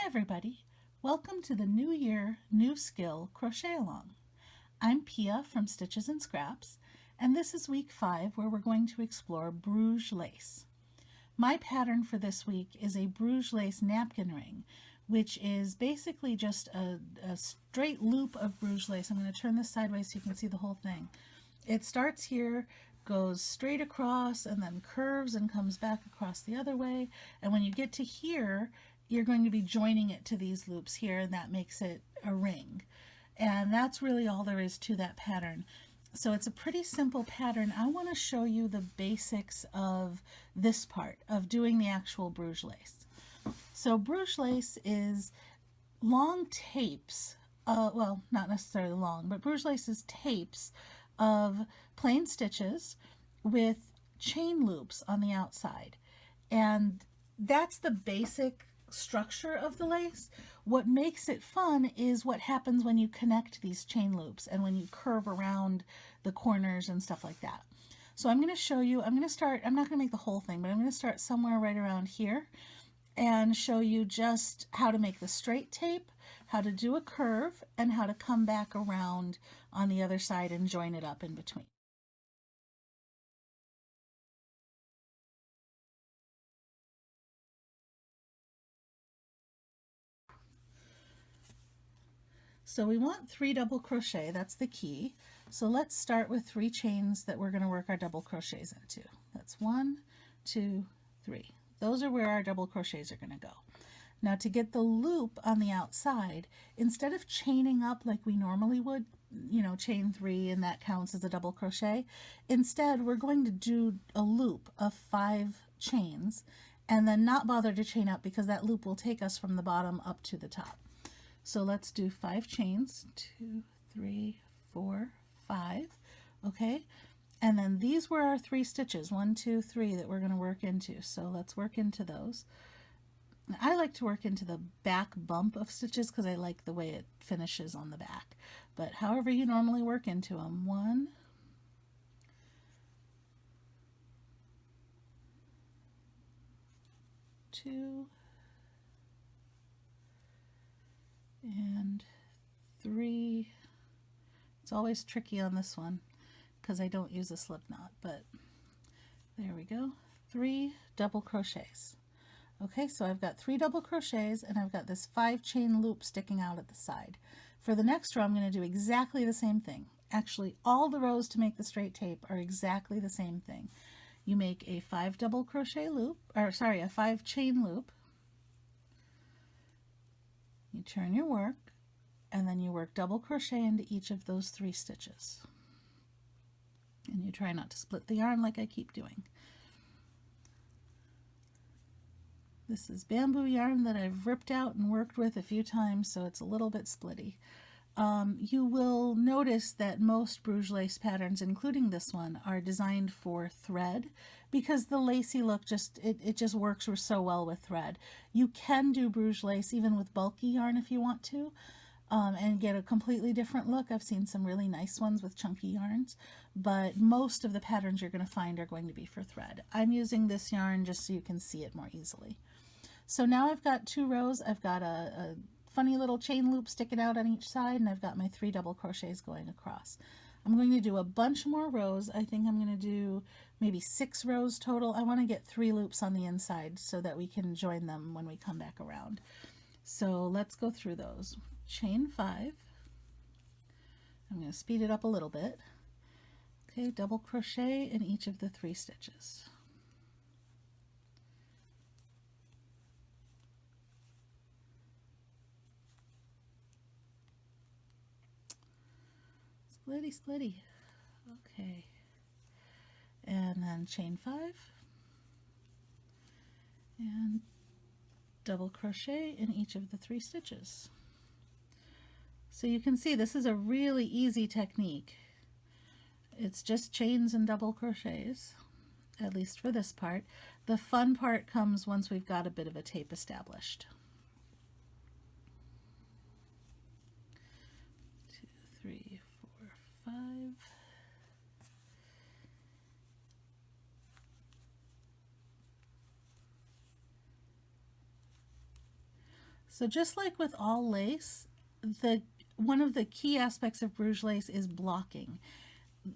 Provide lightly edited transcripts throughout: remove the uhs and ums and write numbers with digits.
everybody, welcome to the New Year, New Skill Crochet Along. I'm Pia from Stitches and Scraps, and this is week 5 where we're going to explore Bruges lace. My pattern for this week is a Bruges lace napkin ring, which is basically just a straight loop of Bruges lace. I'm going to turn this sideways so you can see the whole thing. It starts here, goes straight across, and then curves and comes back across the other way, and when you get to here, you're going to be joining it to these loops here, and that makes it a ring. And that's really all there is to that pattern. So it's a pretty simple pattern. I want to show you the basics of this part, of doing the actual Bruges lace. So Bruges lace is long tapes, well, not necessarily long, but Bruges lace is tapes of plain stitches with chain loops on the outside. And that's the basic structure of the lace. What makes it fun is what happens when you connect these chain loops and when you curve around the corners and stuff like that. So I'm going to show you, I'm not going to make the whole thing, but I'm going to start somewhere right around here and show you just how to make the straight tape, how to do a curve, and how to come back around on the other side and join it up in between. So we want 3 double crochet, that's the key. So let's start with 3 chains that we're going to work our double crochets into. That's 1, 2, 3. Those are where our double crochets are going to go. Now to get the loop on the outside, instead of chaining up like we normally would, you know, chain 3 and that counts as a double crochet, instead we're going to do a loop of 5 chains and then not bother to chain up because that loop will take us from the bottom up to the top. So let's do 5 chains, 2, 3, 4, 5, okay? And then these were our 3 stitches, 1, 2, 3 that we're going to work into. So let's work into those. I like to work into the back bump of stitches because I like the way it finishes on the back. But however you normally work into them, 1, 2, and 3. It's always tricky on this one because I don't use a slip knot, but there we go. 3 double crochets. Okay, so I've got 3 double crochets and I've got this 5 chain loop sticking out at the side. For the next row, I'm going to do exactly the same thing. Actually, all the rows to make the straight tape are exactly the same thing. You make a 5 double crochet loop, or sorry, a 5 chain loop. You turn your work, and then you work double crochet into each of those 3 stitches. And you try not to split the yarn like I keep doing. This is bamboo yarn that I've ripped out and worked with a few times, so it's a little bit splitty. You will notice that most Bruges lace patterns, including this one, are designed for thread because the lacy look it just works so well with thread. You can do Bruges lace even with bulky yarn if you want to, and get a completely different look. I've seen some really nice ones with chunky yarns, but most of the patterns you're going to find are going to be for thread. I'm using this yarn just so you can see it more easily. So now I've got 2 rows. I've got a funny little chain loop sticking out on each side, and I've got my 3 double crochets going across. I'm going to do a bunch more rows. I think I'm going to do maybe 6 rows total. I want to get 3 loops on the inside so that we can join them when we come back around. So let's go through those. Chain 5. I'm going to speed it up a little bit. Okay, double crochet in each of the 3 stitches. Splitty, splitty. Okay. And then chain 5. And double crochet in each of the 3 stitches. So you can see this is a really easy technique. It's just chains and double crochets, at least for this part. The fun part comes once we've got a bit of a tape established. 2, 3, 4, 5. So just like with all lace, one of the key aspects of Bruges lace is blocking.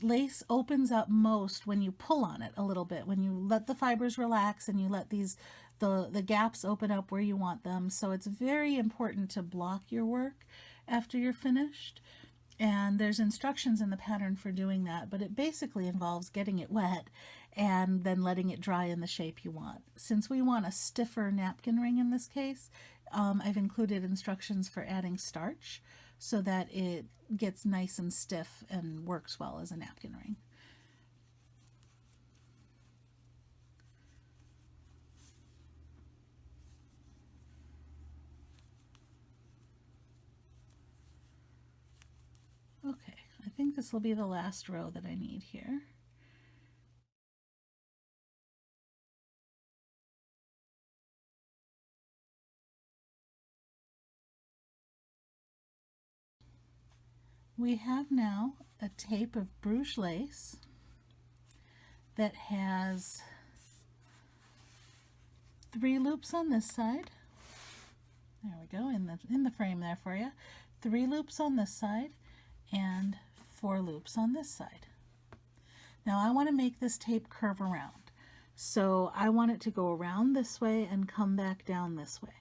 Lace opens up most when you pull on it a little bit, when you let the fibers relax and you let the gaps open up where you want them. So it's very important to block your work after you're finished. And there's instructions in the pattern for doing that, but it basically involves getting it wet and then letting it dry in the shape you want. Since we want a stiffer napkin ring in this case, I've included instructions for adding starch so that it gets nice and stiff and works well as a napkin ring. Okay, I think this will be the last row that I need here. We have now a tape of Bruges lace that has 3 loops on this side. There we go, in the frame there for you. 3 loops on this side and 4 loops on this side. Now I want to make this tape curve around. So I want it to go around this way and come back down this way.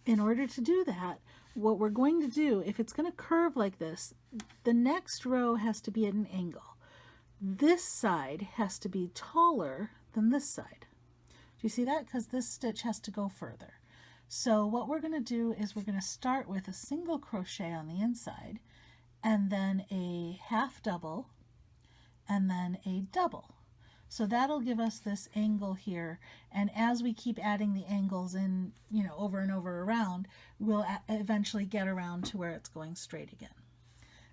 In order to do that, what we're going to do, if it's going to curve like this, the next row has to be at an angle. This side has to be taller than this side. Do you see that? Because this stitch has to go further. So what we're going to do is we're going to start with a single crochet on the inside, and then a half double, and then a double. So that'll give us this angle here, and as we keep adding the angles in, over and over around, we'll eventually get around to where it's going straight again.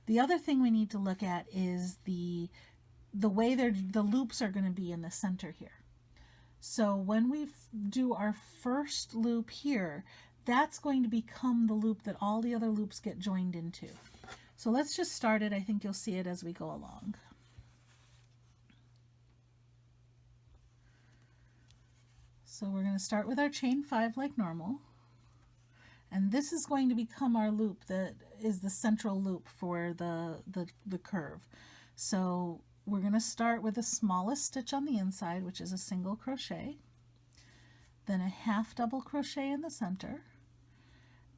The other thing we need to look at is the way the loops are going to be in the center here. So when we do our first loop here, that's going to become the loop that all the other loops get joined into. So let's just start it. I think you'll see it as we go along. So we're going to start with our chain 5 like normal, and this is going to become our loop that is the central loop for the curve. So we're going to start with the smallest stitch on the inside, which is a single crochet, then a half double crochet in the center,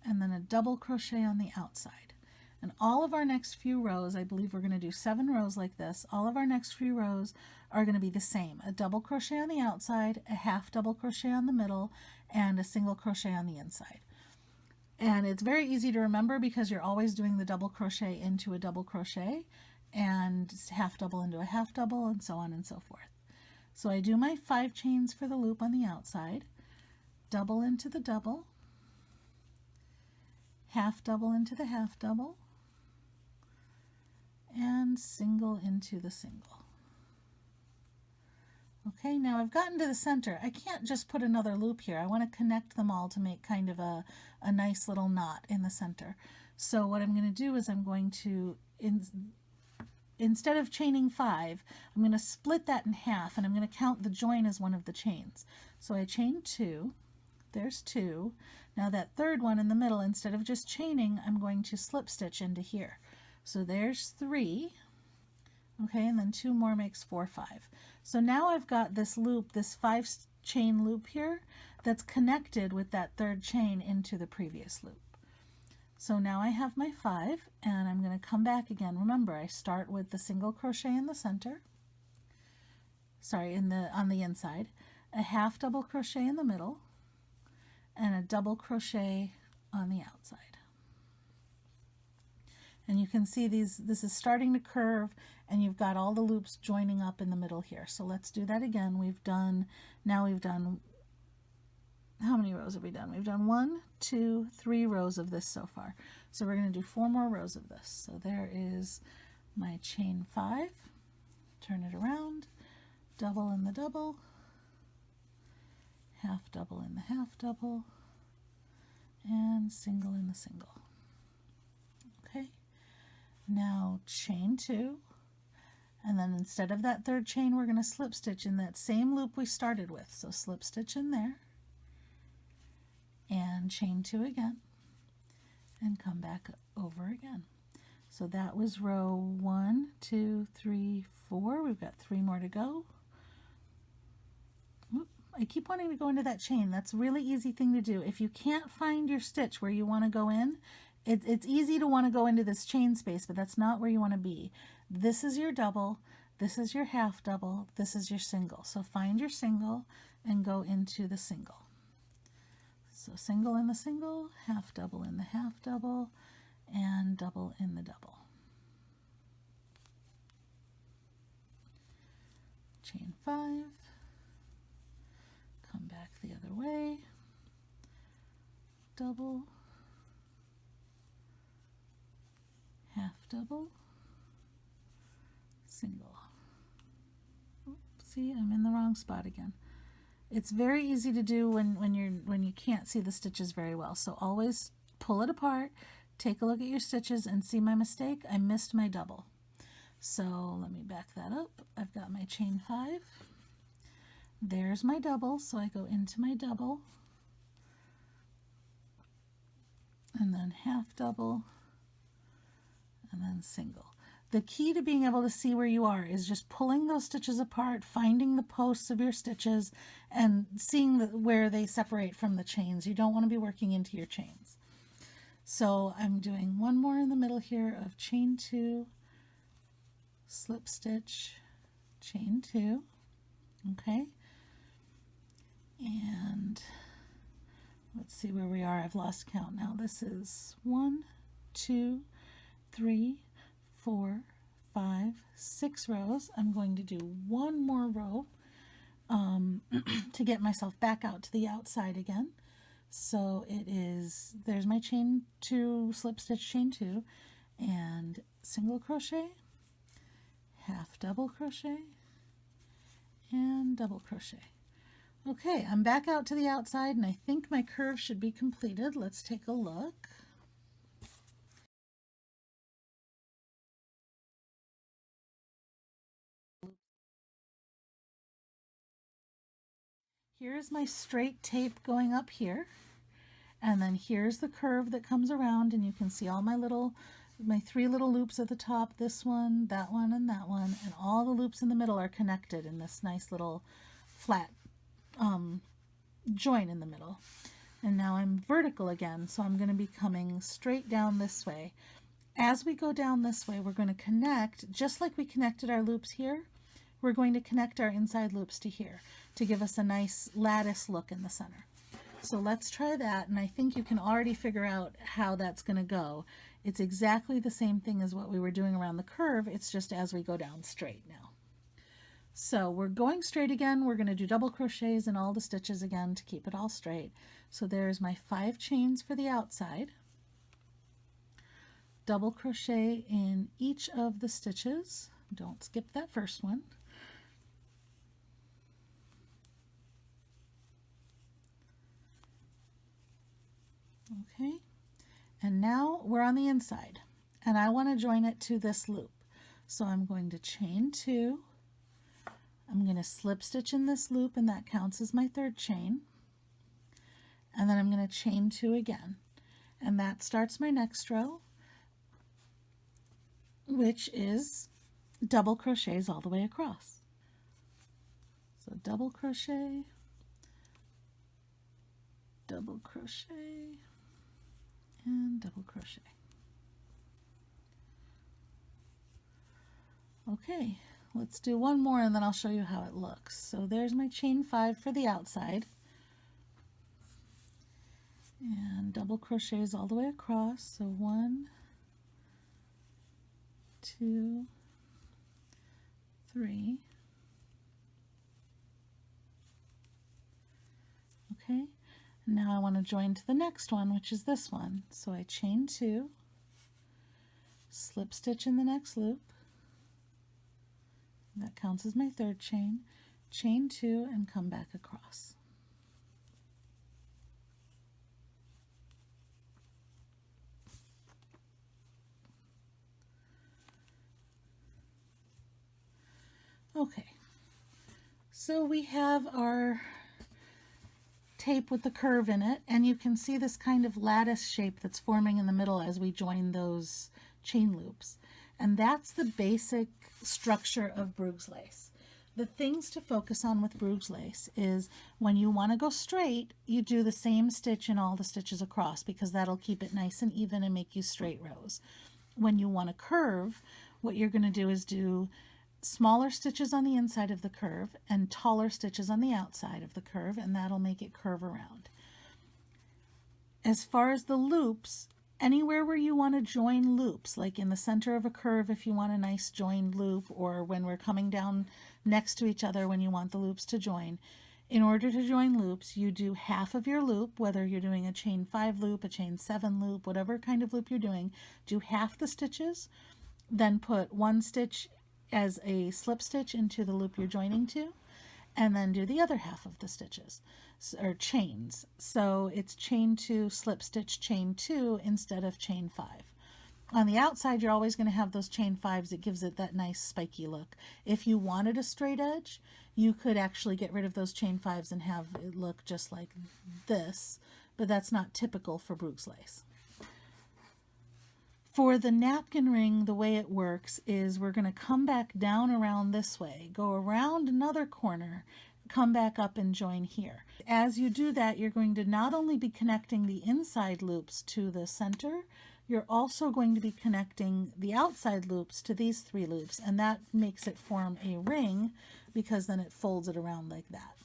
and then a double crochet on the outside. And all of our next few rows, I believe we're going to do 7 rows like this, all of our next few rows are going to be the same. A double crochet on the outside, a half double crochet on the middle, and a single crochet on the inside. And it's very easy to remember because you're always doing the double crochet into a double crochet and half double into a half double and so on and so forth. So I do my 5 chains for the loop on the outside, double into the double, half double into the half double, and single into the single. Okay, now I've gotten to the center. I can't just put another loop here. I want to connect them all to make kind of a nice little knot in the center. So what I'm going to do is I'm going to, instead of chaining 5, I'm going to split that in half, and I'm going to count the join as one of the chains. So I chain 2, there's 2. Now that third one in the middle, instead of just chaining, I'm going to slip stitch into here. So there's 3. Okay, and then 2 more makes 4, 5. So now I've got this loop, this 5 chain loop here, that's connected with that third chain into the previous loop. So now I have my 5, and I'm going to come back again. Remember, I start with the single crochet in the center, on the inside, a half double crochet in the middle, and a double crochet on the outside. And you can see this is starting to curve, and you've got all the loops joining up in the middle here. So let's do that again. Now we've done, how many rows have we done? We've done 1, 2, 3 rows of this so far. So we're going to do 4 more rows of this. So there is my chain 5, turn it around, double in the double, half double in the half double, and single in the single. Okay. Now chain 2, and then instead of that third chain, we're going to slip stitch in that same loop we started with. So slip stitch in there, and chain 2 again, and come back over again. So that was row 1, 2, 3, 4. We've got 3 more to go. I keep wanting to go into that chain. That's a really easy thing to do. If you can't find your stitch where you want to go in, it's easy to want to go into this chain space, but that's not where you want to be. This is your double, this is your half double, this is your single. So find your single and go into the single. So single in the single, half double in the half double, and double in the double. Chain 5, come back the other way, double, half double, single. Oops, see, I'm in the wrong spot again. It's very easy to do when you can't see the stitches very well. So always pull it apart, take a look at your stitches and see my mistake. I missed my double. So let me back that up. I've got my chain 5. There's my double, so I go into my double and then half double and then single. The key to being able to see where you are is just pulling those stitches apart, finding the posts of your stitches, and seeing where they separate from the chains. You don't want to be working into your chains. So I'm doing one more in the middle here of chain 2, slip stitch, chain 2, okay? And let's see where we are. I've lost count now. This is 1, 2, 3, 4, 5, 6 rows. I'm going to do one more row to get myself back out to the outside again. So it is, there's my chain 2, slip stitch, chain 2, and single crochet, half double crochet, and double crochet. Okay, I'm back out to the outside and I think my curve should be completed. Let's take a look. Here's my straight tape going up here, and then here's the curve that comes around, and you can see all my 3 little loops at the top, this one, and that one, and all the loops in the middle are connected in this nice little flat join in the middle. And now I'm vertical again, so I'm going to be coming straight down this way. As we go down this way, we're going to connect, just like we connected our loops here, we're going to connect our inside loops to here to give us a nice lattice look in the center. So let's try that, and I think you can already figure out how that's going to go. It's exactly the same thing as what we were doing around the curve, it's just as we go down straight now. So we're going straight again. We're going to do double crochets in all the stitches again to keep it all straight. So there's my 5 chains for the outside. Double crochet in each of the stitches. Don't skip that first one. Okay, and now we're on the inside and I want to join it to this loop. So I'm going to chain 2. I'm going to slip stitch in this loop, and that counts as my 3rd chain. And then I'm going to chain 2 again. And that starts my next row, which is double crochets all the way across. So double crochet, double crochet, and double crochet. Okay, let's do one more and then I'll show you how it looks. So there's my chain 5 for the outside, and double crochets all the way across. So 1, 2, 3. Okay, now I want to join to the next one, which is this one. So I chain 2, slip stitch in the next loop. That counts as my 3rd chain, chain 2, and come back across. Okay, so we have our tape with the curve in it, and you can see this kind of lattice shape that's forming in the middle as we join those chain loops. And that's the basic structure of Bruges lace. The things to focus on with Bruges lace is when you want to go straight, you do the same stitch in all the stitches across, because that'll keep it nice and even and make you straight rows. When you want to curve, what you're going to do is do smaller stitches on the inside of the curve and taller stitches on the outside of the curve, and that'll make it curve around. As far as the loops, anywhere where you want to join loops, like in the center of a curve if you want a nice joined loop, or when we're coming down next to each other when you want the loops to join, in order to join loops, you do half of your loop, whether you're doing a chain 5 loop, a chain 7 loop, whatever kind of loop you're doing, do half the stitches, then put one stitch as a slip stitch into the loop you're joining to, and then do the other half of the stitches, or chains. So it's chain 2, slip stitch, chain 2 instead of chain 5. On the outside, you're always going to have those chain 5s. It gives it that nice spiky look. If you wanted a straight edge, you could actually get rid of those chain 5s and have it look just like this, but that's not typical for Bruges lace. For the napkin ring, the way it works is we're going to come back down around this way, go around another corner, come back up and join here. As you do that, you're going to not only be connecting the inside loops to the center, you're also going to be connecting the outside loops to these 3 loops, and that makes it form a ring, because then it folds it around like that.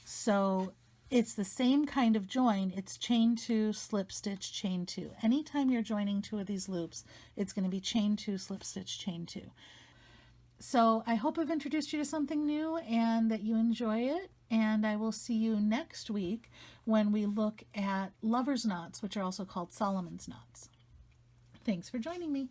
So it's the same kind of join. It's chain 2, slip stitch, chain 2. Anytime you're joining 2 of these loops, it's going to be chain 2, slip stitch, chain 2. So I hope I've introduced you to something new and that you enjoy it. And I will see you next week when we look at lover's knots, which are also called Solomon's knots. Thanks for joining me.